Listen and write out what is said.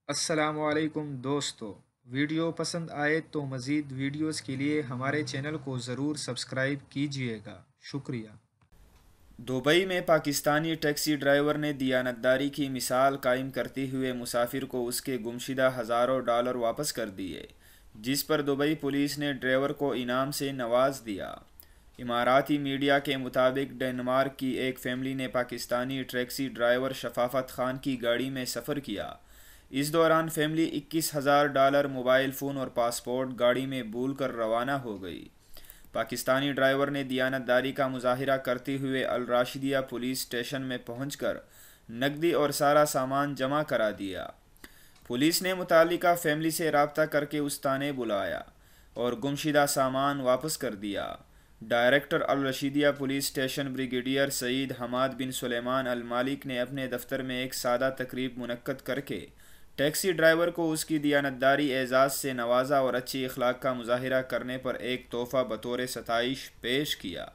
السلام علیکم دوستو، ویڈیو پسند آئے تو مزید ویڈیوز کے لیے ہمارے چینل کو ضرور سبسکرائب کیجیے گا، شکریہ۔ دبئی میں پاکستانی ٹیکسی ڈرائیور نے دیانتداری کی مثال قائم کرتے ہوئے مسافر کو اس کے گمشدہ ہزاروں ڈالر واپس کر دیے، جس پر دبئی پولیس نے ڈرائیور کو انعام سے نواز دیا۔ اماراتی میڈیا کے مطابق ڈنمارک کی ایک فیملی نے پاکستانی ٹیکسی ڈرائیور شفافت خان کی گاڑی میں سفر کیا۔ اس دوران فیملی 21,000 ڈالر، موبائل فون اور پاسپورٹ گاڑی میں بھول کر روانہ ہو گئی۔ پاکستانی ڈرائیور نے دیانتداری کا مظاہرہ کرتے ہوئے الراشدیہ پولیس اسٹیشن میں پہنچ کر نقدی اور سارا سامان جمع کرا دیا۔ پولیس نے متعلقہ فیملی سے رابطہ کر کے اس تانے بلایا اور گمشدہ سامان واپس کر دیا۔ ڈائریکٹر الرشیدیہ پولیس اسٹیشن بریگیڈیئر سعید حماد بن سلیمان المالک نے اپنے دفتر میں ایک سادہ تقریب منعقد کر کے ٹیکسی ڈرائیور کو اس کی دیانتداری اعزاز سے نوازا اور اچھی اخلاق کا مظاہرہ کرنے پر ایک تحفہ بطور ستائش پیش کیا۔